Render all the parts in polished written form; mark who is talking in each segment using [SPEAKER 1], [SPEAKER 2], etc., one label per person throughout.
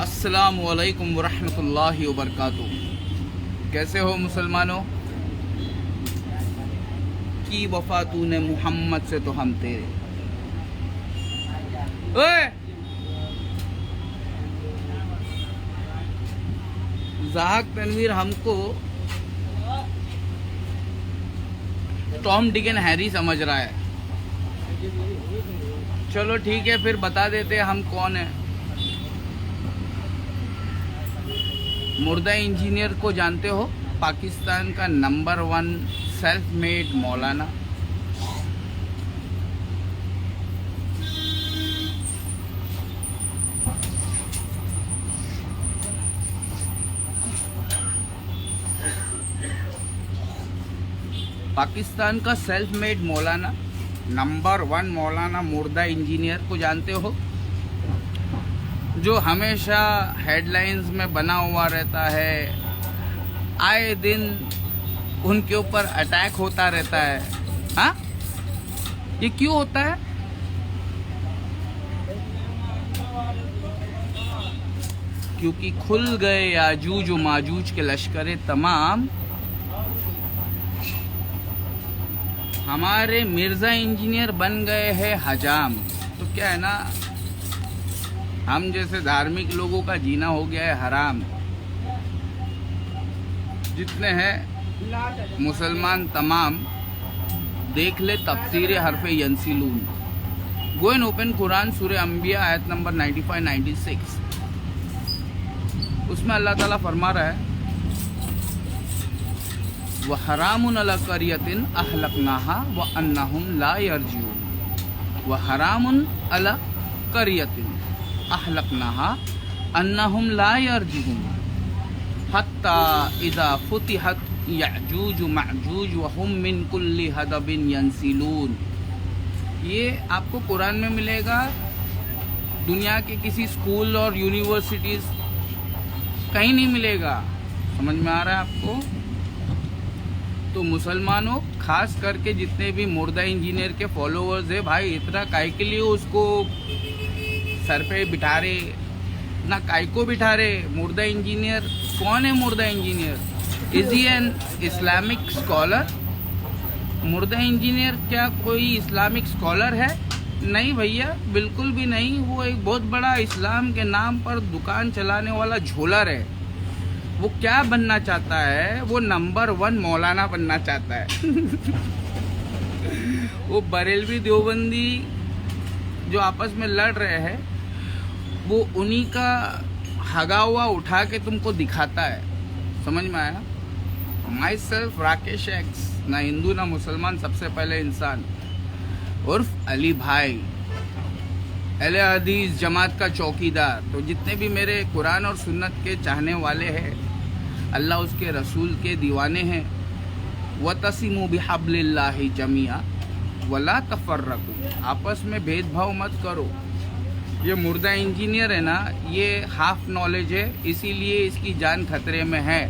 [SPEAKER 1] अस्सलामु अलैकुम वरहमतुल्लाहि वबरकातुहू। कैसे हो मुसलमानों? की वफा तूने मोहम्मद से तो हम तेरे। ओए ज़ाहक तनवीर हमको टॉम डिक एंड हैरी समझ रहा है। चलो ठीक है, फिर बता देते हैं हम कौन है। मुर्दा इंजीनियर को जानते हो? पाकिस्तान का नंबर 1 सेल्फ मेड मौलाना। पाकिस्तान का सेल्फ मेड मौलाना, नंबर 1 मौलाना मुर्दा इंजीनियर को जानते हो? जो हमेशा हेडलाइंस में बना हुआ रहता है, आए दिन उनके ऊपर अटैक होता रहता है। हाँ, ये क्यों होता है? क्योंकि खुल गए याजूज व माजूज के लश्करे तमाम। हमारे मिर्जा इंजीनियर बन गए हैं हजाम। तो क्या है ना, हम जैसे धार्मिक लोगों का जीना हो गया है हराम। जितने हैं मुसलमान तमाम, देख ले तफसीर हरफ़े यंसिलून। गो एंड ओपन कुरान सूरह अंबिया आयत नंबर 95-96। उसमें अल्लाह ताला फरमा रहा है, व हरामुन अला क़रियतिन अहलकनाहा व अन्नहुम ला यरजिऊन। व हरामुन अला क़रियतिन अहलकनाहा अन्नहुम ला यरजिऊन हत्ता इज़ा फुतिहत याजूज माजूज व हुम मिन कुल्ली हदबिन यंसिलून। ये आपको कुरान में मिलेगा। दुनिया के किसी स्कूल और यूनिवर्सिटीज़ कहीं नहीं मिलेगा। समझ में आ रहा है आपको? तो मुसलमानों, खास करके जितने भी मुर्दा इंजीनियर के फॉलोअर्स है, भाई इतना काय के लिए उसको सर पे बिठा रहे, ना काय को बिठा रहे। मुर्दा इंजीनियर कौन है? मुर्दा engineer is he an Islamic scholar? मुर्दा इंजीनियर क्या कोई इस्लामिक स्कॉलर है? नहीं भैया, बिल्कुल भी नहीं। वो एक बहुत बड़ा इस्लाम के नाम पर दुकान चलाने वाला झोलर है। वो क्या बनना चाहता है? वो नंबर 1 मौलाना बनना चाहता है। वो बरेलवी देवबंदी जो आपस में लड़ रहे हैं, वो उन्हीं का हगा हुआ उठा के तुमको दिखाता है। समझ में आया? माई सेल्फ राकेश एक्स, ना हिंदू ना मुसलमान, सबसे पहले इंसान, उर्फ अली भाई, अहले हदीस जमात का चौकीदार। तो जितने भी मेरे कुरान और सुन्नत के चाहने वाले हैं, अल्लाह उसके रसूल के दीवाने हैं, वतसिमू बिहब्लिल्लाहि जमिया वला तफर्रकू। आपस में भेदभाव मत करो। ये मुर्दा इंजीनियर है ना, ये हाफ नॉलेज है, इसीलिए इसकी जान खतरे में है।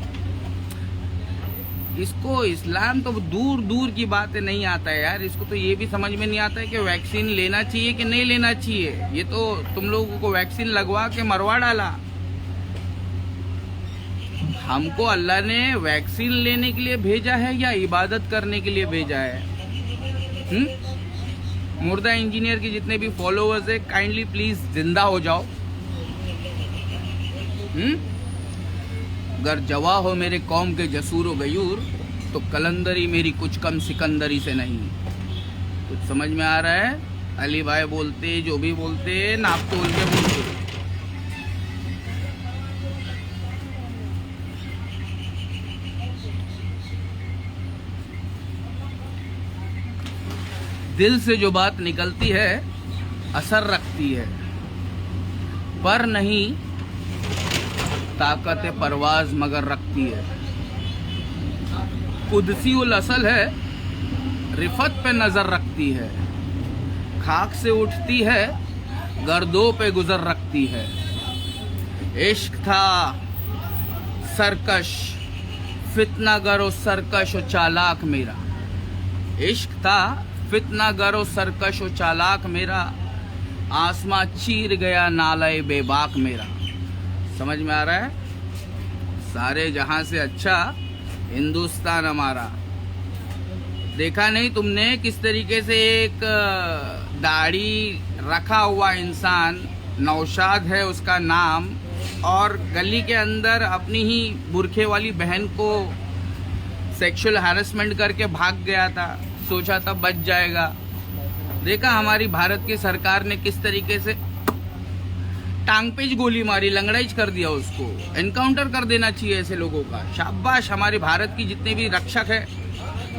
[SPEAKER 1] इसको इस्लाम तो दूर दूर की बातें नहीं आता है यार। इसको तो ये भी समझ में नहीं आता है कि वैक्सीन लेना चाहिए कि नहीं लेना चाहिए। ये तो तुम लोगों को वैक्सीन लगवा के मरवा डाला। हमको अल्लाह ने वैक्सीन लेने के लिए भेजा है या इबादत करने के लिए भेजा है? मुर्दा इंजीनियर के जितने भी फॉलोअर्स है, काइंडली प्लीज जिंदा हो जाओ। अगर जवा हो मेरे कौम के जसूर व गयूर, तो कलंदरी मेरी कुछ कम सिकंदरी से नहीं। कुछ समझ में आ रहा है? अली भाई बोलते, जो भी बोलते, नाप तोल के बोलते। दिल से जो बात निकलती है असर रखती है, पर नहीं ताकत परवाज मगर रखती है। कुदसी उल असल है, रिफत पे नजर रखती है। खाक से उठती है, गर्दों पे गुजर रखती है। इश्क था सरकश, फितनागर और सरकश और चालाक मेरा। इश्क था फितनागर और सरकश और चालाक मेरा, आसमां चीर गया नाले बेबाक मेरा। समझ में आ रहा है? सारे जहां से अच्छा हिंदुस्तान हमारा। देखा नहीं तुमने किस तरीके से एक दाढ़ी रखा हुआ इंसान, नौशाद है उसका नाम, और गली के अंदर अपनी ही बुरखे वाली बहन को सेक्सुअल हैरेसमेंट करके भाग गया था, सोचा था बच जाएगा। देखा हमारी भारत की सरकार ने किस तरीके से टांग पे गोली मारी, लंगड़ाइज कर दिया उसको। एनकाउंटर कर देना चाहिए ऐसे लोगों का। शाबाश हमारे भारत की जितने भी रक्षक है,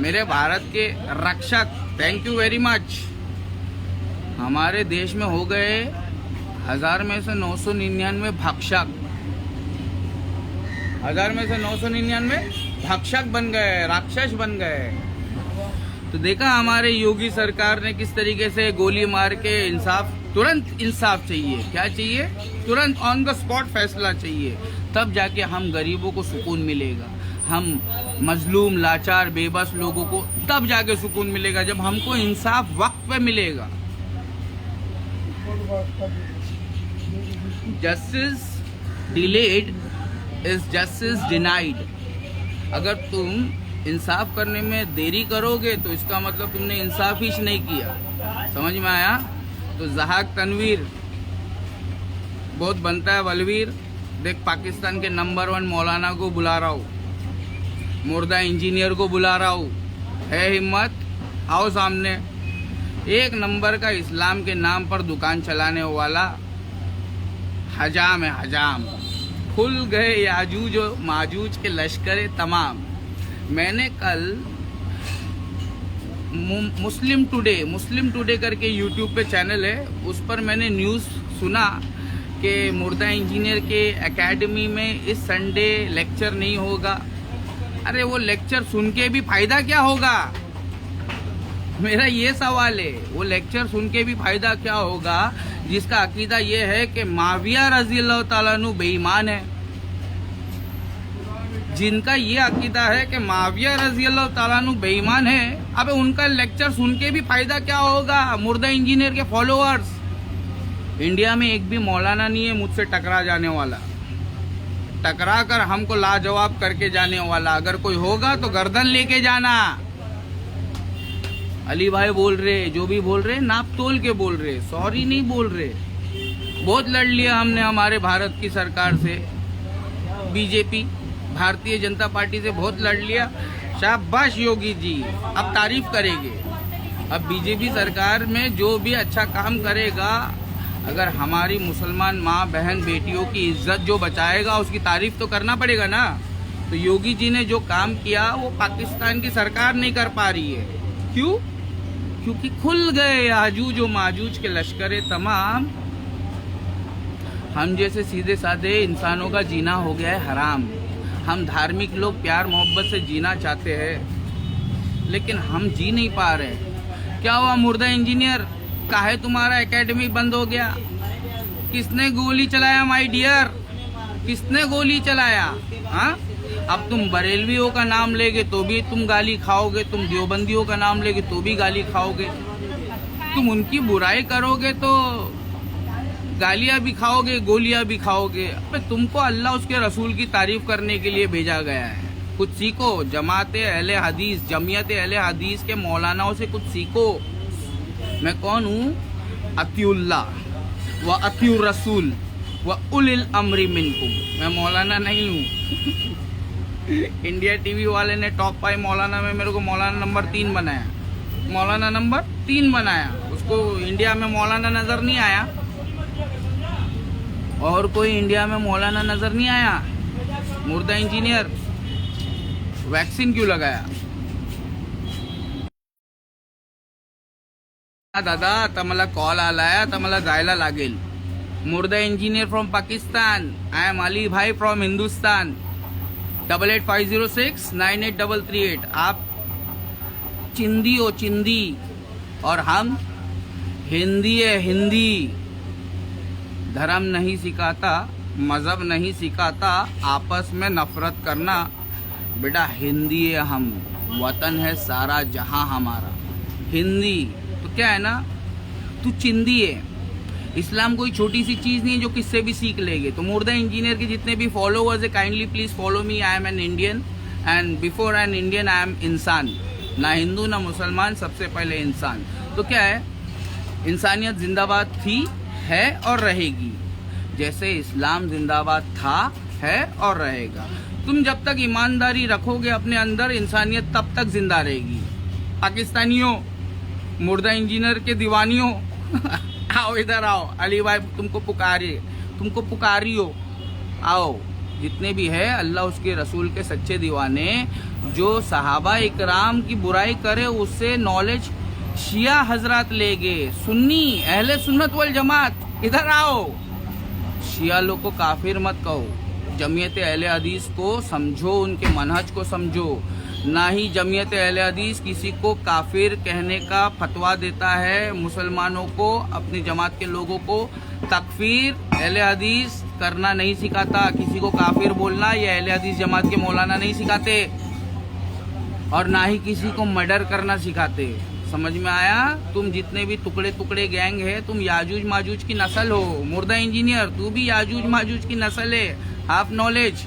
[SPEAKER 1] मेरे भारत के रक्षक, थैंक यू वेरी मच। हमारे देश में हो गए 1000 में से 999 भक्षक, 1000 में से 999 भक्षक बन गए, राक्षस बन गए। तो देखा हमारे योगी सरकार ने किस तरीके से गोली मार के इंसाफ, तुरंत इंसाफ चाहिए। क्या चाहिए? तुरंत ऑन द स्पॉट फैसला चाहिए, तब जाके हम गरीबों को सुकून मिलेगा। हम मजलूम, लाचार, बेबस लोगों को तब जाके सुकून मिलेगा जब हमको इंसाफ वक्त पे मिलेगा। Justice delayed is justice denied. अगर तुम इंसाफ करने में देरी करोगे तो इसका मतलब तुमने इंसाफ ही नहीं किया। समझ में आया? तो जहाक तनवीर बहुत बनता है बलवीर। देख पाकिस्तान के नंबर 1 मौलाना को बुला रहा हूँ, मुर्दा इंजीनियर को बुला रहा हूँ, है हिम्मत? आओ सामने। एक नंबर का इस्लाम के नाम पर दुकान चलाने वाला हजाम है, हजाम। खुल गए याजूज और माजूज के लश्कर तमाम। मैंने कल मुस्लिम टुडे करके यूट्यूब पे चैनल है, उस पर मैंने न्यूज़ सुना कि मुर्दा इंजीनियर के एकेडमी में इस संडे लेक्चर नहीं होगा। अरे वो लेक्चर सुन के भी फायदा क्या होगा? मेरा ये सवाल है, वो लेक्चर सुन के भी फायदा क्या होगा जिसका अकीदा ये है कि माविया रजी अल्लाह ताला अन्हु बेईमान है। जिनका ये अकीदा है कि माविया रजी अल्लाह ताला अन्हु बेईमान है, अबे उनका लेक्चर सुन के भी फायदा क्या होगा? मुर्दा इंजीनियर के फॉलोअर्स। इंडिया में एक भी मौलाना नहीं है मुझसे टकरा जाने वाला, टकरा कर हमको लाजवाब करके जाने वाला। अगर कोई होगा तो गर्दन लेके जाना। अली भाई बोल रहे, जो भी बोल रहे नाप तोल के बोल रहे, सॉरी नहीं बोल रहे। बहुत लड़ लिया हमने हमारे भारत की सरकार से, बीजेपी भारतीय जनता पार्टी से बहुत लड़ लिया। शाबाश योगी जी, अब तारीफ करेंगे। अब बीजेपी सरकार में जो भी अच्छा काम करेगा, अगर हमारी मुसलमान माँ बहन बेटियों की इज्जत जो बचाएगा उसकी तारीफ तो करना पड़ेगा ना। तो योगी जी ने जो काम किया वो पाकिस्तान की सरकार नहीं कर पा रही है। क्यों? क्योंकि खुल गए याजूज और माजूज के लश्कर तमाम। हम जैसे सीधे साधे इंसानों का जीना हो गया है हराम। हम धार्मिक लोग प्यार मोहब्बत से जीना चाहते हैं, लेकिन हम जी नहीं पा रहे। क्या हुआ मुर्दा इंजीनियर? काहे तुम्हारा एकेडमी बंद हो गया? किसने गोली चलाया माय डियर? किसने गोली चलाया? हाँ, अब तुम बरेलवियों का नाम लेगे तो भी तुम गाली खाओगे, तुम देवबंदियों का नाम लेगे तो भी गाली खाओगे, तुम उनकी बुराई करोगे तो गालियां भी खाओगे, गोलियां भी खाओगे। अबे तुमको अल्लाह उसके रसूल की तारीफ करने के लिए भेजा गया है। कुछ सीखो, जमाते अहले हदीस, जमियत अहले हदीस के मौलानाओं से कुछ सीखो। मैं कौन हूँ? अतिउल्लाह व अतिउर रसूल व उलिल अम्री मिनकुम। मैं मौलाना नहीं हूँ। इंडिया टीवी वाले ने टॉप 5 मौलाना में मेरे को मौलाना नंबर 3 बनाया, मौलाना नंबर 3 बनाया। उसको इंडिया में मौलाना नजर नहीं आया, और कोई इंडिया में मौलाना नजर नहीं आया। मुर्दा इंजीनियर वैक्सीन क्यों लगाया? दादा आता मला कॉल आलाय, आता मला जायला लागेल। मुर्दा engineer from Pakistan, I am Ali भाई फ्रॉम हिंदुस्तान। 8856983338। आप चिंदी हो चिंदी, और हम हिंदी है हिंदी। धर्म नहीं सिखाता, मजहब नहीं सिखाता आपस में नफरत करना। बेटा हिंदी है हम, वतन है सारा जहां हमारा। हिंदी तो क्या है ना, तू चिंदी है, इस्लाम कोई छोटी सी चीज़ नहीं है जो किससे भी सीख लेंगे। तो मुर्दा इंजीनियर के जितने भी फॉलोवर्स है, kindly please follow me. I am an Indian and before an Indian I am इंसान, ना हिंदू ना मुसलमान, सबसे पहले इंसान। तो क्या है, इंसानियत जिंदाबाद थी, है और रहेगी, जैसे इस्लाम जिंदाबाद था, है और रहेगा। तुम जब तक ईमानदारी रखोगे अपने अंदर, इंसानियत तब तक जिंदा रहेगी। पाकिस्तानियों, मुर्दा इंजीनियर के दीवानियों आओ इधर आओ, अली भाई तुमको पुकारियो, आओ। जितने भी है अल्लाह उसके रसूल के सच्चे दीवाने, जो सहाबा इकराम की बुराई करे उससे नॉलेज शिया हजरत लेगे, सुन्नी अहले सुन्नत वल जमात, इधर आओ। शिया लोग को काफिर मत कहो, जमीयत अहले हदीस को समझो, उनके मनहज को समझो। ना ही जमीयत अहले हदीस किसी को काफिर कहने का फतवा देता है। मुसलमानों को, अपनी जमात के लोगों को तकफीर अहले हदीस करना नहीं सिखाता। किसी को काफिर बोलना ये अहले हदीस जमात के मौलाना नहीं सिखाते, और ना ही किसी को मर्डर करना सिखाते। समझ में आया? तुम जितने भी टुकड़े गैंग है, तुम याजूज माजूज की नस्ल हो। मुर्दा इंजीनियर, तू भी याजूज माजूज की नस्ल है। Half knowledge.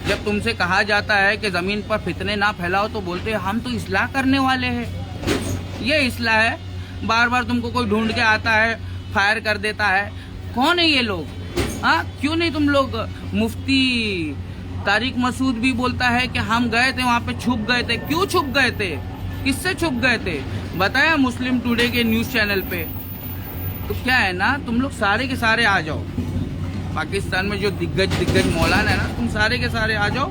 [SPEAKER 1] जब तुमसे कहा जाता है कि जमीन पर फितने ना फैलाओ, तो बोलते हैं हम तो इस्लाह करने वाले हैं। ये इस्लाह है? बार बार तुमको कोई ढूंढ के आता है, फायर कर देता है। कौन है ये लोग? हाँ, क्यों नहीं तुम लोग? मुफ्ती तारिक मसूद भी बोलता है कि हम गए थे वहाँ पे, छुप गए थे। क्यों छुप गए थे? किससे छुप गए थे? बताया मुस्लिम टुडे के न्यूज़ चैनल पे। तो क्या है ना, तुम लोग सारे के सारे आ जाओ। पाकिस्तान में जो दिग्गज मौलाना है ना, तुम सारे के सारे आ जाओ।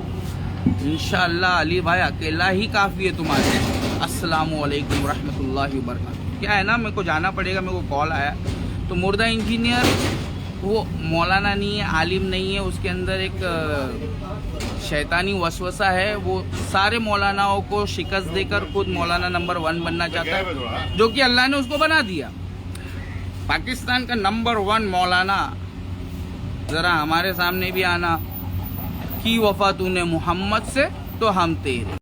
[SPEAKER 1] इंशाअल्लाह अली भाई अकेला ही काफ़ी है तुम्हारे। अस्सलामु अलैकुम रहमतुल्लाहि व बरकातहू। क्या है ना, मेरे को जाना पड़ेगा, मेरे को कॉल आया। तो मुर्दा इंजीनियर वो मौलाना नहीं है, आलिम नहीं है, उसके अंदर एक शैतानी वसवसा है। वो सारे मौलानाओं को शिकस्त देकर खुद मौलाना नंबर 1 बनना चाहता है, जो कि अल्लाह ने उसको बना दिया। पाकिस्तान का नंबर 1 मौलाना, जरा हमारे सामने भी आना। की वफा तूने मोहम्मद से तो हम तेरे।